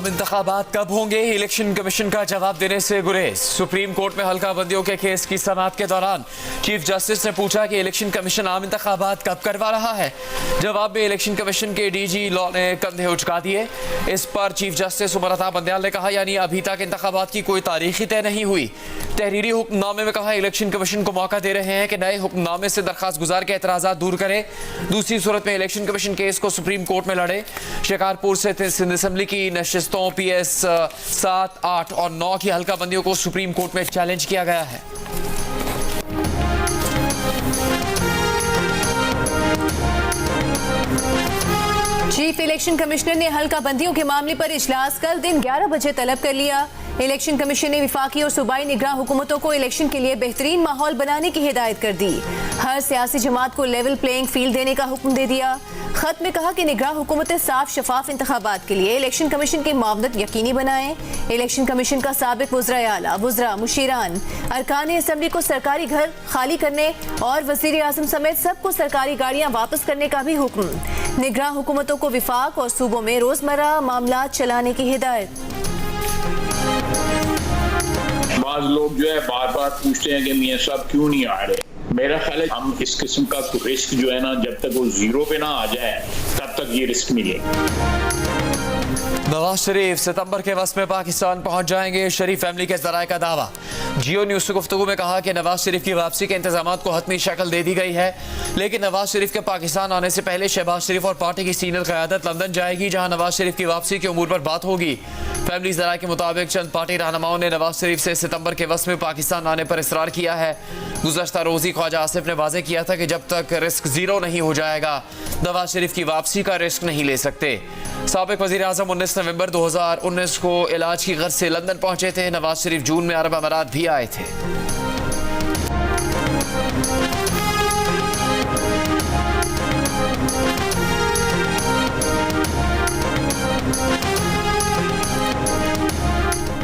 आम इंतखाबात कब होंगे, इलेक्शन कमीशन का जवाब देने से गुरेज। सुप्रीम कोर्ट में हल्का बंदियों के केस की समाअत के दौरान चीफ जस्टिस ने पूछा कि इलेक्शन कमीशन आम इंतखाबात कब करवा रहा है। जवाब में इलेक्शन कमीशन के डीजी लॉ ने कंधे उचका दिए। इस पर चीफ जस्टिस उमर अता बंदयाल ने कहा, यानी अभी तक इंतखाबात की कोई तारीख ही तय नहीं हुई। तहरीरी हुक्मनामे में कहा, इलेक्शन कमीशन को मौका दे रहे हैं कि नए हुक्मनामे से दरखास्त गुजार के एतराज़ात दूर करे। दूसरी सूरत में इलेक्शन कमीशन केस को सुप्रीम कोर्ट में लड़े। शिकारपुर से सिंध असेंबली की नशिस्तों PS 7, 8 और 9 की हल्का बंदियों को सुप्रीम कोर्ट में चैलेंज किया गया है। चीफ इलेक्शन कमिश्नर ने हल्का बंदियों के मामले पर इजलास कल दिन 11 बजे तलब कर लिया। इलेक्शन कमीशन ने विफाकी और सूबाई निगरान हुकूमतों को इलेक्शन के लिए बेहतरीन माहौल बनाने की हिदायत कर दी। हर सियासी जमात को लेवल प्लेइंग फील्ड देने का हुक्म दे दिया। खत में कहा कि निगरान हुकूमतें साफ शफाफ इंतखाबात के लिए इलेक्शन कमीशन की मावनत यकीनी बनाएं। इलेक्शन कमीशन का साबिक वज़राए आला, वज़रा, मुशीरान, अरकान असम्बली को सरकारी घर खाली करने और वज़ीर आज़म समेत सबको सरकारी गाड़ियाँ वापस करने का भी हुक्म। निगरान हुकूमतों को विफाक और सूबों में रोजमर्रा मामला चलाने की हिदायत। बाज़ लोग जो है बार बार पूछते हैं कि मियां साहब क्यों नहीं आ रहे। मेरा ख्याल है हम इस किस्म का रिस्क जो है ना, जब तक वो जीरो पे ना आ जाए तब तक ये रिस्क मिलेगा। नवाज शरीफ सितंबर के वस्त में पाकिस्तान पहुंच जाएंगे, शरीफ फैमिली के ज़राए का दावा। जियो न्यूज़ से गुफ्तगू में कहा कि नवाज शरीफ की वापसी के इंतजामात को हतमी शक्ल दे दी गई है, लेकिन नवाज शरीफ के पाकिस्तान आने से पहले शहबाज शरीफ और पार्टी की सीनियर क़यादत लंदन जाएगी, जहां नवाज शरीफ की वापसी के उमूर पर बात होगी। फैमिली ज़राए के मुताबिक चंद पार्टी रहनुमाओं ने नवाज शरीफ से सितंबर के वस्त में पाकिस्तान आने पर इसरार किया है। गुज़श्ता रोज़ी ख्वाजा आसिफ ने वाज़ेह किया था कि जब तक रिस्क ज़ीरो नहीं हो जाएगा, नवाज शरीफ की वापसी का रिस्क नहीं ले सकते। साबिक वज़ीर आज़म 19 नवंबर 2019 को इलाज की गर्ज से लंदन पहुंचे थे। नवाज शरीफ जून में अरब अमारात भी आए थे।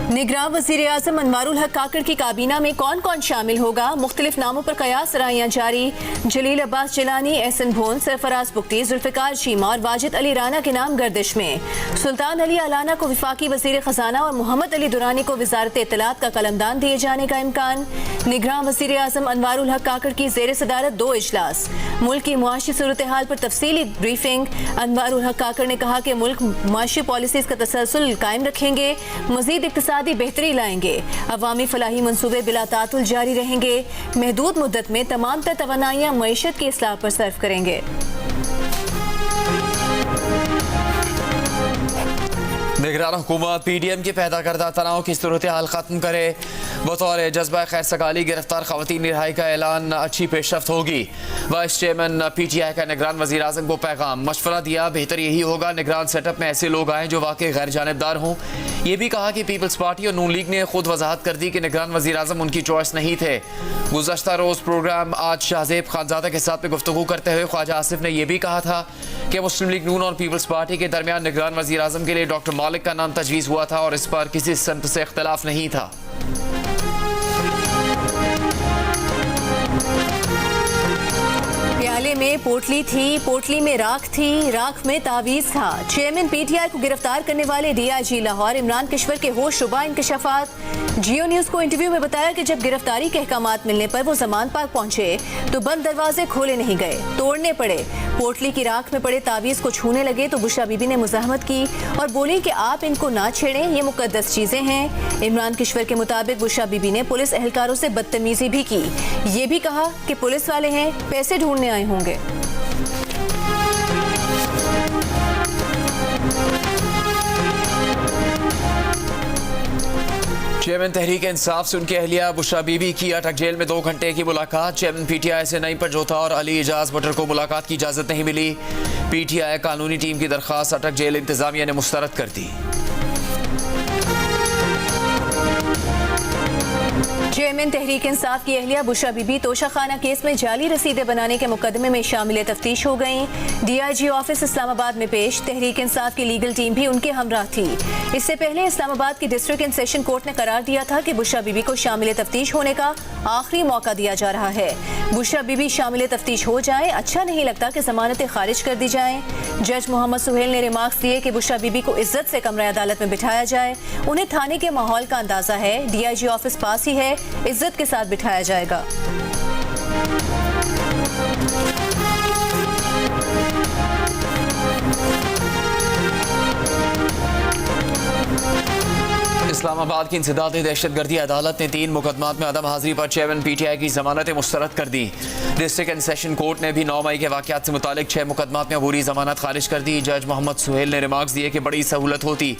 निगरान वज़ीर आज़म अनवारुल हक काकड़ की काबीना में कौन कौन शामिल होगा, मुख्तलिफ नामों पर कयास राइयां जारी। जलील अब्बास जिलानी, एहसन भोन, सरफराज बुख्ती, जुल्फ़िकार चीमा और वाजिद अली राना के नाम गर्दिश में। सुल्तान अली अलाना को विफाकी वज़ीर ख़जाना और मोहम्मद अली दुरानी को वज़ारत इत्तलात का कलमदान दिए जाने का इम्कान। निगरान वज़ीर आज़म अनवारुल हक काकड़ की ज़ेर सदारत 2 इजलास। मुल्क की मुआशी सूरत हाल पर तफसीली ब्रीफिंग। अनवारुल हक काकड़ ने कहा कि मुल्क मुआशी पॉलिसीज़ का तसलसल कायम रखेंगे, मज़ीद इक़्तिसादी बेहतरी लाएंगे, अवामी फलाही मंसूबे बिला तातुल जारी रहेंगे, महदूद मुद्दत में तमाम तर तवानाइयाँ मईशत की इस्लाह पर सर्फ करेंगे। निगरान हुकूमत PDM के पैदा करदा तनाव की सूरत हाल खत्म करे। बतौर जज्बा खैर सगाली गिरफ्तार खवातीन रिहाई का ऐलान अच्छी पेशरफ्त होगी। वाइस चेयरमैन PTI का निगरान वज़ीर आज़म को पैगाम, मशवरा दिया, बेहतर यही होगा निगरान सेटअप में ऐसे लोग आएँ जो वाकई गैर जानिबदार हों। ये भी कहा कि पीपल्स पार्टी और नून लीग ने खुद वजाहत कर दी कि निगरान वज़ीर आज़म उनकी चॉइस नहीं थे। गुज़श्ता रोज़ प्रोग्राम आज शाहजेब खानज़ादा के साथ में गुफ्तगू करते हुए ख्वाजा आसिफ ने यह भी कहा था कि मुस्लिम लीग नून और पीपल्स पार्टी के दरमियान निगरान वज़ीर आज़म के लिए डॉक्टर मालिक का नाम तजवीज़ हुआ था और इस पर किसी सनत से इख्तलाफ नहीं था। प्याले में पोटली थी, पोटली में राख थी, राख में तावीज़ था। चेयरमैन PTI को गिरफ्तार करने वाले DIG लाहौर इमरान किश्वर के होशरुबा इंकशाफात। जियो न्यूज़ को इंटरव्यू में बताया कि जब गिरफ्तारी के अहकामात मिलने पर वो जमान पार्क पहुंचे तो बंद दरवाजे खोले नहीं गए, तोड़ने पड़े। पोटली की राख में पड़े तावीज़ को छूने लगे तो बुशरा बीबी ने मुज़ाहमत की और बोली कि आप इनको ना छेड़ें, ये मुकद्दस चीज़ें हैं। इमरान किश्वर के मुताबिक बुशरा बीबी ने पुलिस एहलकारों से बदतमीजी भी की। ये भी कहा कि पुलिस वाले हैं, पैसे ढूंढने आए होंगे। चेयरमैन तहरीक इंसाफ से उनकी अहलिया बुशरा बीबी की अटक जेल में 2 घंटे की मुलाकात। चेयरमैन PTI से नईम पंजोथा और अली एजाज बटर को मुलाकात की इजाज़त नहीं मिली। PTI कानूनी टीम की दरख्वास्त अटक जेल इंतजामिया ने मुस्तरद कर दी। चेयरमैन तहरीक इंसाफ की अहलिया बुशरा बीबी तोशाखाना केस में जाली रसीदें बनाने के मुकदमे में शामिल तफ्तीश हो गईं। DIG ऑफिस इस्लामाबाद में पेश तहरीक इंसाफ की लीगल टीम भी उनके हमरा थी। इससे पहले इस्लामाबाद की डिस्ट्रिक्ट एंड सेशन कोर्ट ने करार दिया था कि बुशरा बीबी को शामिल तफ्तीश होने का आखिरी मौका दिया जा रहा है। बुशरा बीबी शामिल तफ्तीश हो जाए, अच्छा नहीं लगता कि जमानतें खारिज कर दी जाएं। जज मोहम्मद सुहेल ने रिमार्क्स दिए कि बुशरा बीबी को इज्जत से कमरा अदालत में बिठाया जाए। उन्हें थाने के माहौल का अंदाजा है, DIG ऑफिस पास ही है, इज्जत के साथ बिठाया जाएगा। इस्लामाबाद की इंसदादी दहशतगर्दी अदालत ने 3 मुकदमात में अदम हाजिरी पर चेयरमैन PTI की जमानतें मुस्तरद कर दी। डिस्ट्रिक्ट एंड सेशन कोर्ट ने भी 9 मई के वाकयात से मुतालिक 6 मुकदमात में अबूरी जमानत खारिज कर दी। जज मोहम्मद सुहेल ने रिमार्क्स दिए कि बड़ी सहूलत होती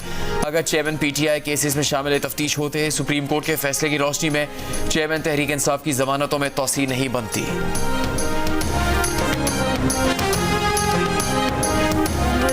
अगर चेयरमैन PTI केसेस में शामिल तफ्तीश होते। सुप्रीम कोर्ट के फैसले की रोशनी में चेयरमैन तहरीक इंसाफ की जमानतों में तौसीह नहीं बनती।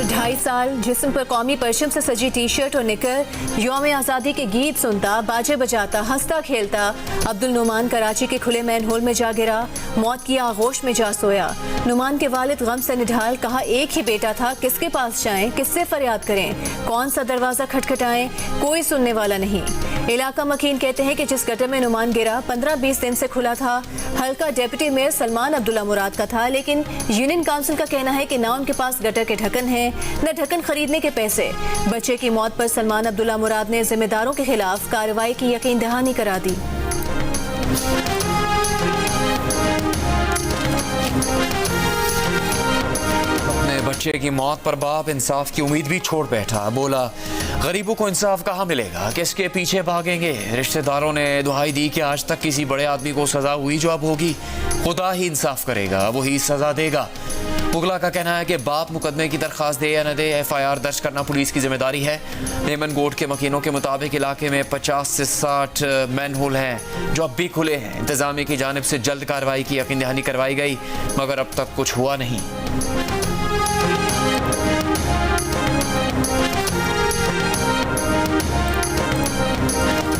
2.5 साल जिस्म पर कौमी परचम से सजी टी-शर्ट और निकर यौम आज़ादी के गीत सुनता, बाजे बजाता, हंसता खेलता अब्दुल नुमान कराची के खुले मैन होल में जा गिरा, मौत की आगोश में जा सोया। नुमान के वालिद गम से निढाल, कहा एक ही बेटा था, किसके पास जाएं, किससे फरियाद करें, कौन सा दरवाजा खटखटाएं, कोई सुनने वाला नहीं। इलाका मकीन कहते हैं कि जिस गटर में नुमान गिरा 15-20 दिन से खुला था। हल्का डेप्यूटी मेयर सलमान अब्दुल्ला मुराद का था, लेकिन यूनियन काउंसिल का कहना है कि ना उनके पास गटर के ढक्कन है, न ढक्कन खरीदने के पैसे। बच्चे की मौत पर सलमान अब्दुल्ला मुराद ने जिम्मेदारों के खिलाफ कार्रवाई की यकीन दहानी करा दी। अपने बच्चे की मौत पर बाप इंसाफ की उम्मीद भी छोड़ बैठा। बोला गरीबों को इंसाफ कहाँ मिलेगा, किसके पीछे भागेंगे। रिश्तेदारों ने दुहाई दी कि आज तक किसी बड़े आदमी को सजा हुई जो अब होगी, खुदा ही इंसाफ करेगा, वही सजा देगा। मुगला का कहना है कि बाप मुकदमे की दरख्वास्त दे या न दे, FIR दर्ज करना पुलिस की जिम्मेदारी है। नेमन गोट के मकीनों के मुताबिक इलाके में 50 से 60 मैन होल हैं जो अब भी खुले हैं। इंतजामिया की जानिब से जल्द कार्रवाई की यकीन दहानी करवाई गई, मगर अब तक कुछ हुआ नहीं।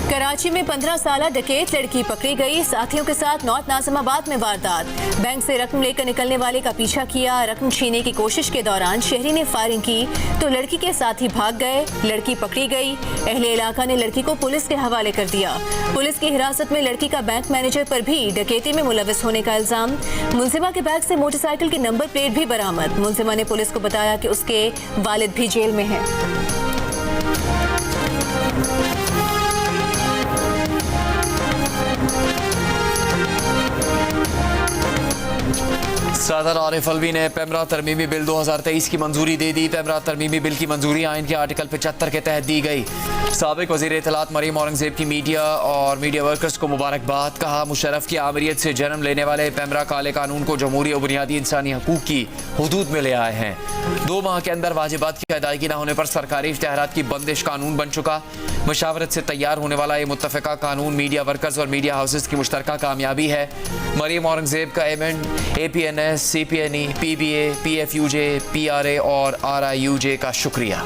कराची में 15 साला डकैत लड़की पकड़ी गई, साथियों के साथ नॉर्थ नाजिमाबाद में वारदात। बैंक से रकम लेकर निकलने वाले का पीछा किया, रकम छीनने की कोशिश के दौरान शहरी ने फायरिंग की तो लड़की के साथी भाग गए, लड़की पकड़ी गई। अहले इलाका ने लड़की को पुलिस के हवाले कर दिया। पुलिस की हिरासत में लड़की का बैंक मैनेजर पर भी डकैती में मुलविस होने का इल्जाम। मुलजिमा के बैग से मोटरसाइकिल की नंबर प्लेट भी बरामद। मुलजिमा ने पुलिस को बताया कि उसके वालिद भी जेल में हैं। सदर आरिफ अलवी ने पेमरा तरमीमी बिल 2023 की मंजूरी दे दी। पेमरा तरमीमी बिल की मंजूरी आइन के आर्टिकल 75 के तहत दी गई। साबिक वज़ीर इत्तलात मरीम औरंगजेब की मीडिया और मीडिया वर्कर्स को मुबारकबाद। कहा मुशर्रफ की आमरीत से जन्म लेने वाले पेमरा काले कानून को जमहूरी और बुनियादी इंसानी हकूक की हुदूद में ले आए हैं। 2 माह के अंदर वाजिबात की अदायगी न होने पर सरकारी इश्तिहारात की बंदिश कानून बन चुका। मशावरत से तैयार होने वाला ये मुत्तफ़िका कानून मीडिया वर्कर्स और मीडिया हाउसेस की मुश्तरका कामयाबी है। मरीम औरंगजेब का amend APNS, CPNE, PBA, PFUJ, PRA और RIUJ का शुक्रिया।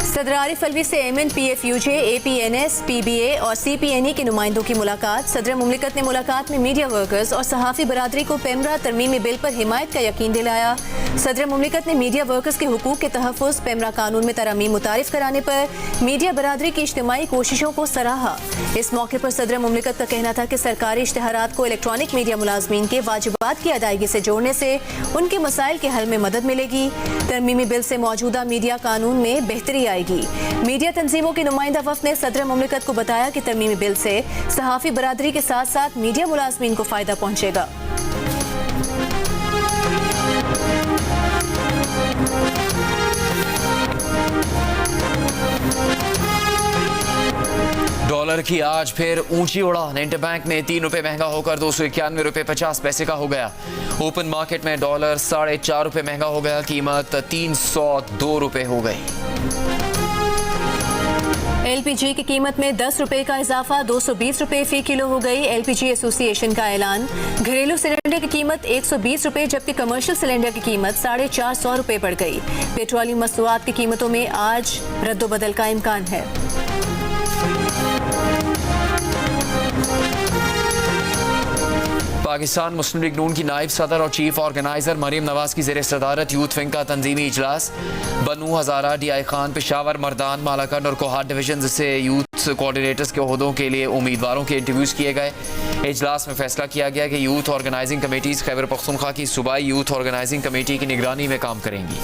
सदर आरिफ अलवी से एमएन, PFUJ, APNS, PBA और CPNE के नुमाइंदों की मुलाकात। सदर मुमलिकत ने मुलाकात में मीडिया वर्कर्स और सहाफ़ी बरादरी को पेमरा तरमीमी बिल पर हिमायत का यकीन दिलाया। सदर मुमलिकत ने मीडिया वर्कर्स के हुकूक के तहफ़्फ़ुज़ पेमरा कानून में तरमीम मुतारिफ कराने पर मीडिया बरादरी की इज्तिमाई कोशिशों को सराहा। इस मौके पर सदर मुमलिकत का कहना था कि सरकारी इश्तिहारात को इलेक्ट्रॉनिक मीडिया मुलाजमीन के वाजिबात की अदायगी से जोड़ने से उनके मसाइल के हल में मदद मिलेगी। तरमीमी बिल से मौजूदा मीडिया कानून में बेहतरी आएगी। मीडिया तंजीमों के नुमाइंदा वफ़द ने सदर मुमलिकत को बताया कि तरमीमी बिल से सहाफ़ी बरादरी के साथ साथ मीडिया मुलाजमीन को फ़ायदा पहुँचेगा। डॉलर की आज फिर ऊंची उड़ान। इंटरबैंक में 3 रुपए महंगा होकर 291 रुपए 50 पैसे का हो गया। ओपन मार्केट में डॉलर 4.5 रुपए महंगा हो गया, कीमत 302 रुपए हो गई। एलपीजी की कीमत में 10 रुपए का इजाफा 220 रुपए फी किलो हो गई। एलपीजी एसोसिएशन का ऐलान। घरेलू सिलेंडर की कीमत 120 रुपए जबकि कमर्शियल सिलेंडर की कीमत 450 रुपए बढ़ गई। पेट्रोलियम मसनूआत की कीमतों में आज रद्दोबदल का इम्कान है। पाकिस्तान मुस्लिम लीग नून की नायब सदर और चीफ ऑर्गेनाइजर मरीम नवाज की ज़ेर सदारत यूथ विंग का तंजीमी इजलास। बनू, हज़ारा, DI खान, पेशावर, मर्दान, मालाकंड और कोहाट डिवीजन से यूथ कोऑर्डिनेटर्स के ओहदों के लिए उम्मीदवारों के इंटरव्यूज़ किए गए। इजलास में फैसला किया गया कि youth organising committees Khyber Pakhtunkhwa की सूबाई यूथ ऑर्गेनाइजिंग कमेटी की निगरानी में काम करेंगी।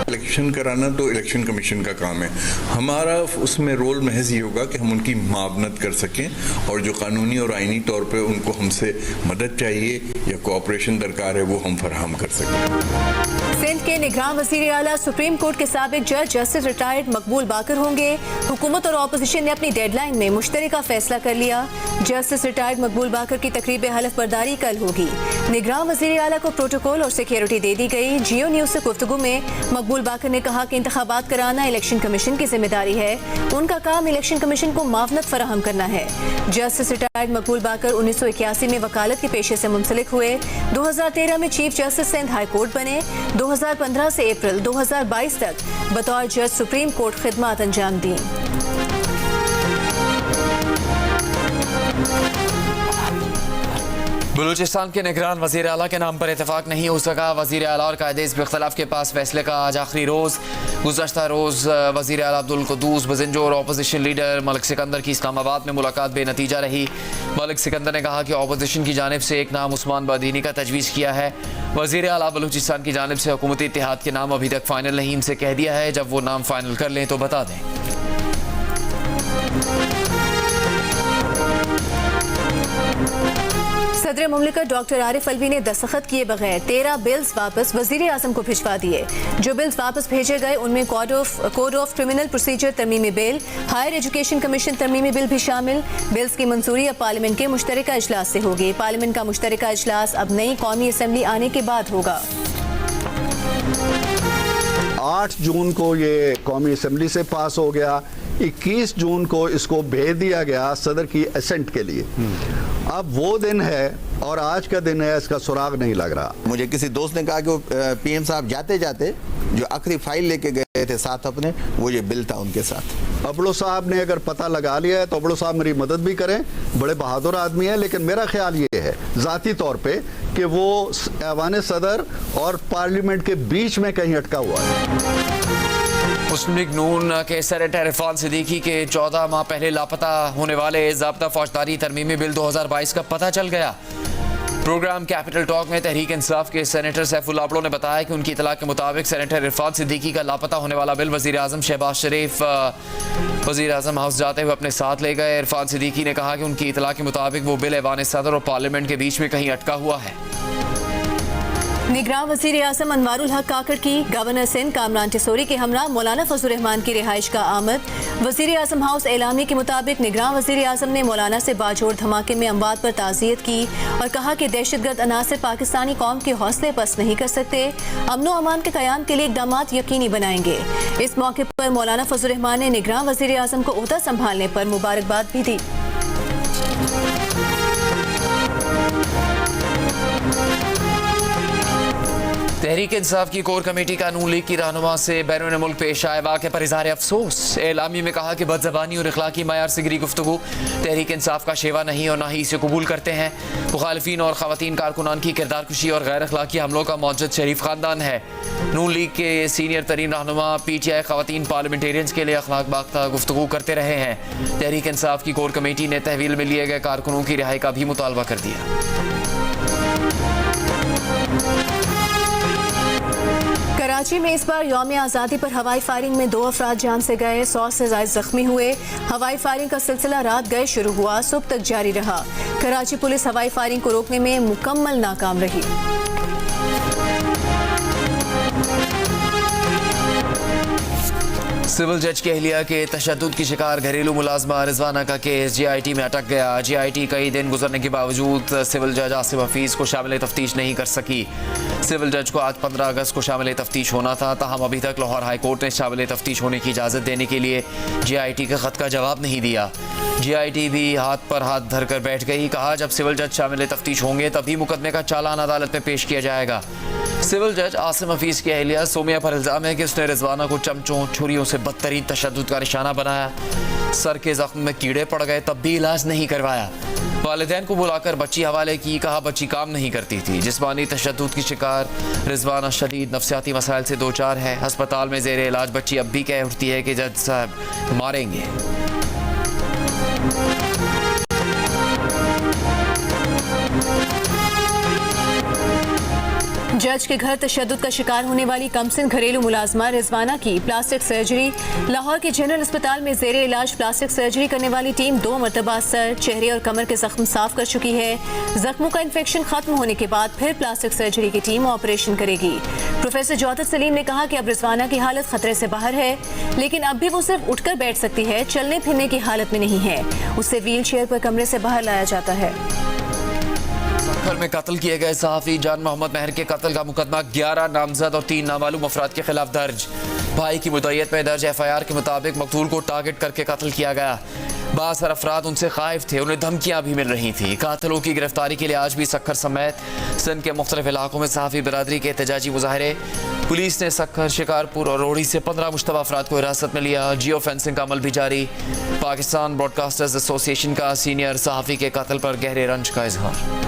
इलेक्शन कराना तो इलेक्शन कमीशन का काम है। हमारा उसमें रोल महज ये होगा कि हम उनकी मावनत कर सकें और जो कानूनी और आईनी तौर पे उनको हमसे मदद चाहिए या कोऑपरेशन दरकार है वो हम फराहम कर सकें। सिंध के निगरान वज़ीर आला सुप्रीम कोर्ट के साबिक जज जस्टिस रिटायर्ड मकबूल बाकर होंगे। हुकूमत और अपोजिशन ने अपनी डेडलाइन में मुश्तरका फैसला कर लिया। जस्टिस रिटायर्ड मकबूल बाकर की तकरीब हलफ बर्दारी कल होगी। निगरान वज़ीर आला को प्रोटोकॉल और सिक्योरिटी दे दी गई। जियो न्यूज़ से गुफ्तगू में मकबूल बाकर ने कहा कि इंतखाबात कराना इलेक्शन कमीशन की जिम्मेदारी है। उनका काम इलेक्शन कमीशन को मावनत फराहम करना है। जस्टिस रिटायर्ड मकबूल बाकर 1981 में वकालत के पेशे से मुंसलिक हुए। 2013 में chief justice Sindh high court बने। 2015 से अप्रैल 2022 तक बतौर जज सुप्रीम कोर्ट खिदमत अंजाम दी। बलूचिस्तान के निगरान वज़ीर आला के नाम पर इतफाक नहीं हो सका। वज़ीर आला और कायदे इख्तलाफ के पास फैसले का आज आखिरी रोज़। गुज़श्ता रोज़ वज़ीर आला अब्दुल कुद्दूस बज़ंजो और अपोजिशन लीडर मलिक सिकंदर की इस्लामाबाद में मुलाकात बेनतीजा रही। मलिक सिकंदर ने कहा कि अपोजिशन की जानिब से एक नाम उस्मान बदीनी का तजवीज़ किया है। वज़ीर आला बलूचिस्तान की जानिब से हुकूमती इत्तेहाद के नाम अभी तक फ़ाइनल नहीं, इनसे कह दिया है जब वो नाम फ़ाइनल कर लें तो बता दें। सदर मुमलिकत डॉक्टर आरिफ अलवी ने दस्तखत किए बगैर 13 बिल्स वापस वज़ीर आज़म को भिजवा दिए। जो बिल्स वापस भेजे गए उनमें कोड ऑफ क्रिमिनल प्रोसीजर तरमीमी बिल, हायर एजुकेशन कमीशन तरमीमी बिल भी शामिल। बिल्स की मंजूरी अब पार्लियामेंट के मुश्तरका इजलास से होगी। पार्लियामेंट का मुश्तरका इजलास अब नई कौमी असम्बली आने के बाद होगा। 8 जून को ये कौमी असम्बली से पास हो गया। 21 जून को इसको भेज दिया गया सदर की असेंट के लिए। अब वो दिन है और आज का दिन है, इसका सुराग नहीं लग रहा। मुझे किसी दोस्त ने कहा कि वो पीएम साहब जाते जाते जो आखिरी फाइल लेके गए थे साथ अपने, वो ये बिल था उनके साथ। अबड़ो साहब ने अगर पता लगा लिया है तो अबड़ो साहब मेरी मदद भी करें, बड़े बहादुर आदमी हैं। लेकिन मेरा ख्याल ये है ज़ाती तौर पे कि वो ऐवान सदर और पार्लियामेंट के बीच में कहीं अटका हुआ है। मुस्लिम लीग नून के सेनेटर इरफान सिद्दीकी के 14 माह पहले लापता होने वाले ज़ाब्ता फौजदारी तरमीमी बिल 2022 का पता चल गया। प्रोग्राम कैपिटल टॉक में तहरीक इंसाफ के सेनेटर सैफुल्लाह अबड़ो ने बताया कि उनकी इतला के मुताबिक सेनेटर इरफान सिद्दीकी का लापता होने वाला बिल वज़ीर आज़म शहबाज शरीफ वज़ीर आज़म हाउस जाते हुए अपने साथ ले गए। इरफान सिद्दीकी ने कहा कि उनकी इतला के मुताबिक वो बिल ऐवान सदर और पार्लियामेंट के बीच में कहीं अटका हुआ है। निगरान वज़ीर आज़म अनवारुल हक काकड़ की गवर्नर सिंध कामरान टिसोरी के हमरा मौलाना फजल रहमान की रिहाइश का आमद। वज़ीर आज़म हाउस एलामी के मुताबिक निगरान वज़ीर आज़म ने मौलाना से बाजोड़ धमाके में अमवात पर ताज़ियत की और कहा कि दहशतगर्द अनासर पाकिस्तानी कौम के हौसले पस्त नहीं कर सकते। अमन व अमान के क़याम के लिए इक़दामात यकीनी बनाएंगे। इस मौके पर मौलाना फजल रहमान ने निगरान वज़ीर आज़म को ओहदा संभालने पर मुबारकबाद भी दी। तहरीक इंसाफ की कोर कमेटी का नून लीग की रहनुमा से बैरून मुल्क पेश आए वाक़े पर इज़हार अफसोस। एलामी में कहा कि बदज़बानी और इखलाकी मयार से गिरी गुफ्तगू तहरीक इंसाफ का शेवा नहीं और ना ही इसे कबूल करते हैं। मुखालिफिन और ख़वातीन कारकुनान की किरदारकुशी और गैर अखलाकी हमलों का मौजूद शरीफ ख़ानदान है। नून लीग के सीनियर तरीन रहनुमा PTI ख़वातीन पार्लियामेंटेरियंस के लिए अखलाक बाख्ता गुफ्तगू करते रहे हैं। तहरीक इंसाफ की कोर कमेटी ने तहवील में लिए गए कारकुनों की रिहाई का भी मुतालबा कर दिया। कराची में इस बार यौम आज़ादी पर हवाई फायरिंग में 2 अफराद जान से गए, 100 से ज़ायद जख्मी हुए। हवाई फायरिंग का सिलसिला रात गए शुरू हुआ, सुबह तक जारी रहा। कराची पुलिस हवाई फायरिंग को रोकने में मुकम्मल नाकाम रही। सिविल जज की अहलिया के तशद्दुद की शिकार घरेलू मुलाजमा रिजवाना का केस GIT में अटक गया। GIT कई दिन गुजरने के बावजूद सिविल जज आसिम हफीज़ को शामिल तफ्तीश नहीं कर सकी। सिविल जज को आज 15 अगस्त को शामिल तफ्तीश होना था, ताहम अभी तक लाहौर हाई कोर्ट ने शामिल तफ्तीश होने की इजाज़त देने के लिए GIT के ख़त का जवाब नहीं दिया। GIT भी हाथ पर हाथ धर कर बैठ गई। कहा जब सिविल जज शामिल तफ्तीश होंगे तभी मुकदमे का चालान अदालत में पेश किया जाएगा। सिविल जज आसिम हफीज़ की अहलिया सोमिया पर इल्ज़ाम है कि उसने रिजवाना को चमचों छुरियों से बदतरीन तशद्दुद का निशाना बनाया। सर के जख्म में कीड़े पड़ गए तब भी इलाज नहीं करवाया। वालिदैन को बुलाकर बच्ची हवाले की, कहा बच्ची काम नहीं करती थी। जिस्मानी तशद्दुद की शिकार रिजवाना शदीद नफ्सियाती मसाइल से दो चार है। अस्पताल में ज़ेर इलाज बच्ची अब भी कह उठती है कि जज साहब मारेंगे। जज के घर तशद्दुद का शिकार होने वाली कमसिन घरेलू मुलाजमा रिजवाना की प्लास्टिक सर्जरी। लाहौर के जनरल अस्पताल में ज़ेरे इलाज प्लास्टिक सर्जरी करने वाली टीम 2 मरतबा सर, चेहरे और कमर के जख्म साफ कर चुकी है। जख्मों का इन्फेक्शन खत्म होने के बाद फिर प्लास्टिक सर्जरी की टीम ऑपरेशन करेगी। प्रोफेसर जौदत सलीम ने कहा कि अब रिजवाना की हालत खतरे से बाहर है, लेकिन अब भी वो सिर्फ उठकर बैठ सकती है, चलने फिरने की हालत में नहीं है। उसे व्हील चेयर पर कमरे से बाहर लाया जाता है। घर में कत्ल किए गए सहाफ़ी जान मोहम्मद महर के कत्ल का मुकदमा 11 नामजद और 3 नामालूम अफराद के खिलाफ दर्ज। भाई की मुद्दईयत में दर्ज FIR के मुताबिक मकतूल को टारगेट करके कत्ल किया गया। बासर अफराद उनसे खाइफ थे, उन्हें धमकियां भी मिल रही थी। कातिलों की गिरफ्तारी के लिए आज भी सक्खर समेत सिंध के मुख्तलिफ इलाकों में सहाफ़ी बिरादरी के एहतजाजी मुजाहरे। पुलिस ने सक्खर, शिकारपुर और रोहड़ी से 15 मुश्तबा अफराद को हिरासत में लिया। जियो फेंसिंग का अमल भी जारी। पाकिस्तान ब्रॉडकास्टर्स एसोसिएशन का सीनियर सहाफ़ी के कत्ल पर गहरे रंज का इजहार।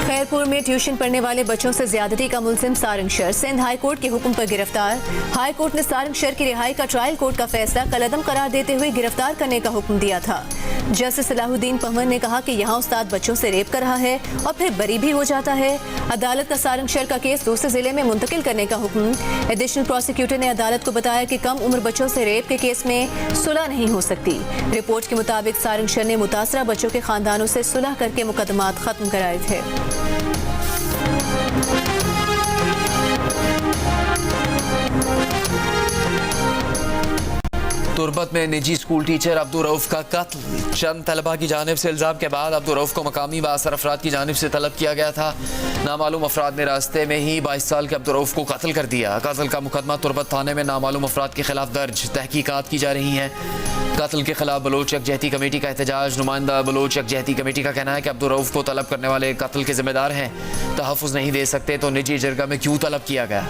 खैरपुर में ट्यूशन पढ़ने वाले बच्चों से ज्यादती का मुलजिम सारंग शर सिंध हाई कोर्ट के हुक्म पर गिरफ्तार। हाई कोर्ट ने सारंग शर की रिहाई का ट्रायल कोर्ट का फैसला कलअदम करार देते हुए गिरफ्तार करने का हुक्म दिया था। जस्टिस सलाहुद्दीन पहमन ने कहा कि यहाँ उस्ताद बच्चों से रेप कर रहा है और फिर बरी भी हो जाता है। अदालत का सारंग शर का केस दूसरे जिले में मुंतकिल करने का हुक्म। एडिशनल प्रोसिक्यूटर ने अदालत को बताया कि कम उम्र बच्चों से रेप के केस में सुलह नहीं हो सकती। रिपोर्ट के मुताबिक सारंग शर ने मुतासरा बच्चों के खानदानों से सुलह करके मुकदमात खत्म कराए थे। तुरबत में निजी स्कूल टीचर अब्दुल रऊफ का कत्ल। चंद तलबा की जानिब से इल्ज़ाम के बाद अब्दुल रऊफ को मकामी बासर अफराद की जानिब से तलब किया गया था। नामालूम अफराद ने रास्ते में ही 22 साल के अब्दुल रऊफ को कत्ल कर दिया। कत्ल का मुकदमा तुरबत थाने में नामालूम अफराद के खिलाफ दर्ज। तहकीकात की जा रही हैं। कत्ल के खिलाफ बलोच यकजहती कमेटी का एहतजाज। नुमाइंदा बलोच यकजहती कमेटी का कहना है कि अब्दुल रऊफ को तलब करने वाले कत्ल के जिम्मेदार हैं। तहफ़्फ़ुज़ नहीं दे सकते तो निजी जरगा में क्यों तलब किया गया।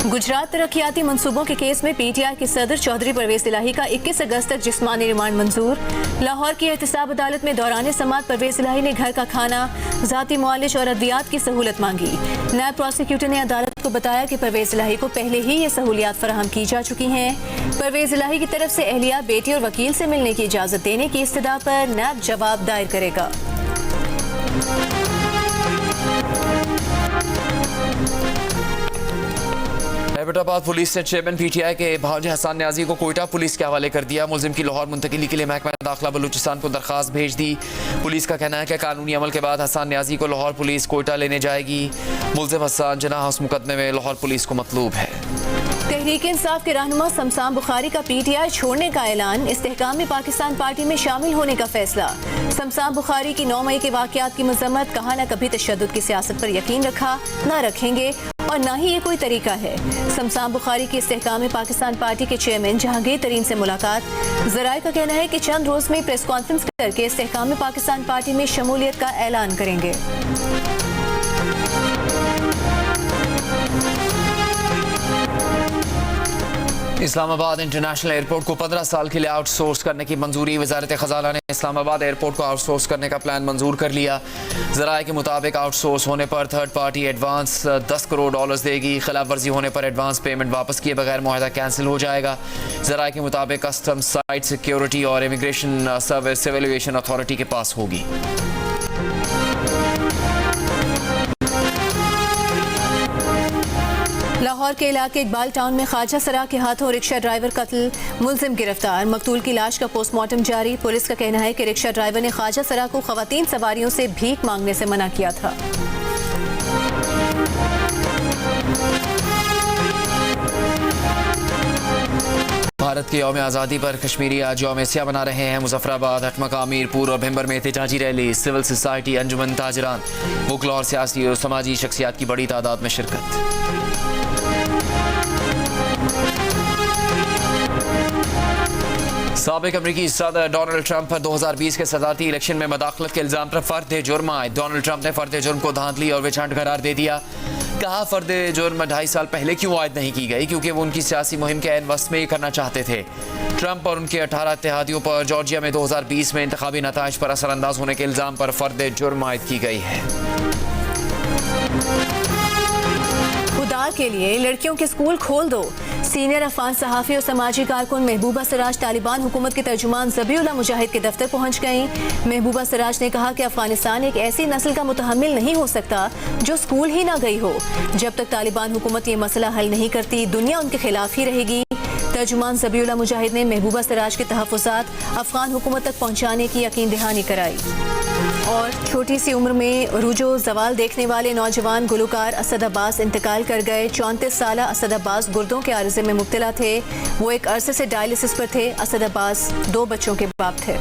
गुजरात तरक्याती मंसूबों के केस में PTI के सदर चौधरी परवेज इलाही का 21 अगस्त तक जिस्मानी रिमांड मंजूर। लाहौर की एहतसाब अदालत में दौरान समाअत परवेज इलाही ने घर का खाना, जाती मुआलिज और अद्वियात की सहूलत मांगी। नायब प्रोसिक्यूटर ने अदालत को बताया कि परवेज इलाही को पहले ही ये सहूलियात फराहम की जा चुकी हैं। परवेज इलाही की तरफ से अहलिया, बेटी और वकील से मिलने की इजाज़त देने की इस्तदा पर नायब जवाब दायर करेगा। एबटाबाद पुलिस ने चेयरमैन PTI के भांजे हसन न्याजी को कोयटा पुलिस के हवाले कर दिया। मुलजिम की लाहौर मुंतकिली के लिए महकमा दाखिला बलूचिस्तान को दरखास्त भेज दी। पुलिस का कहना है कि कानूनी अमल के बाद हसन न्याजी को लाहौर पुलिस कोयटा लेने जाएगी। मुलजिम हसन जनाह उस मुकदमे में लाहौर पुलिस को मतलूब है। तहरीक इंसाफ के रहनुमा शमशान बुखारी का PTI छोड़ने का ऐलान। इस्तेहकाम पाकिस्तान पार्टी में शामिल होने का फैसला। शमशान बुखारी की 9 मई के वाकयात की मजम्मत। कहा न कभी तशद्दुद की सियासत पर यकीन रखा, न रखेंगे और ना ही ये कोई तरीका है। शमशान बुखारी की इस्तेहकाम पाकिस्तान पार्टी के चेयरमैन जहांगीर तरीन से मुलाकात। ज़राए का कहना है कि चंद रोज में प्रेस कॉन्फ्रेंस करके इस्तेहकाम पाकिस्तान पार्टी में शमूलियत का ऐलान करेंगे। इस्लामाबाद इंटरनेशनल एयरपोर्ट को 15 साल के लिए आउटसोर्स करने की मंजूरी। वजारत खजाना ने इस्लामाबाद एयरपोर्ट को आउटसोर्स करने का प्लान मंजूर कर लिया। ज़राए के मुताबिक आउटसोर्स होने पर थर्ड पार्टी एडवांस $10 करोड़ देगी। खिलाफ वर्जी होने पर एडवांस पेमेंट वापस किए बगैर मुआहदा कैंसिल हो जाएगा। ज़राए के मुताबिक कस्टम, साइट सिक्योरिटी और immigration service civil aviation authority के पास होगी। लाहौर के इलाके इकबाल टाउन में ख्वाजा सरा के हाथों रिक्शा ड्राइवर कत्ल, मुलजिम गिरफ्तार। मकतूल की लाश का पोस्टमार्टम जारी। पुलिस का कहना है कि रिक्शा ड्राइवर ने ख्वाजा सरा को खवातीन सवारियों से भीख मांगने से मना किया था। भारत के यौम आज़ादी पर कश्मीरी आज यौम एशिया मना रहे हैं। मुजफ्फराबाद, हटमका, मीरपुर और भिंबर में एहतजाजी रैली। सिविल सोसाइटी, अंजुमन, ताजरान, मुगल और सियासी और समाजी शख्सियात की बड़ी तादाद में शिरकत। साबिक अमरीकी सदर डोनाल्ड ट्रंप पर 2020 के सदारती इलेक्शन में मदाखलत के इल्जाम पर फर्द जुर्म आए। डोनाल्ड ट्रंप ने फर्द जुर्म को धांधली और विछांट करार दे दिया। कहा फर्द जुर्म 2.5 साल पहले क्यों आयद नहीं की गई, क्योंकि वो उनकी सियासी मुहिम के ऐन वक्त में ये करना चाहते थे। ट्रंप और उनके 18 इत्तेहादियों पर जॉर्जिया में 2020 में इंतखाबी नताइज पर असरअंदाज होने के इल्जाम पर फर्द जुर्म आयद की गई है। खुदा के लिए लड़कियों के स्कूल खोल दो। सीनियर अफगान सहाफ़ी और समाजी कारकुन महबूबा सिराज तालिबान हुकूमत के तर्जुमान ज़बीउल्लाह मुजाहिद के दफ्तर पहुंच गईं। महबूबा सिराज ने कहा कि अफगानिस्तान एक ऐसी नस्ल का मुतहम्मिल नहीं हो सकता जो स्कूल ही ना गई हो। जब तक तालिबान हुकूमत ये मसला हल नहीं करती, दुनिया उनके खिलाफ ही रहेगी। तर्जुमान ज़बीउल्लाह मुजाहिद ने महबूबा सिराज के तहफ़्फ़ुज़ात अफगान हुकूमत तक पहुँचाने की यकीन दहानी कराई। और छोटी सी उम्र में रूजो जवाल देखने वाले नौजवान गुलकार असद अब्बास इंतकाल कर गए। 34 साला असद अब्बास गुर्दों के आर्ज़े में मुब्तला थे। वो एक अरसे से डायलिसिस पर थे। असद अब्बास 2 बच्चों के बाप थे।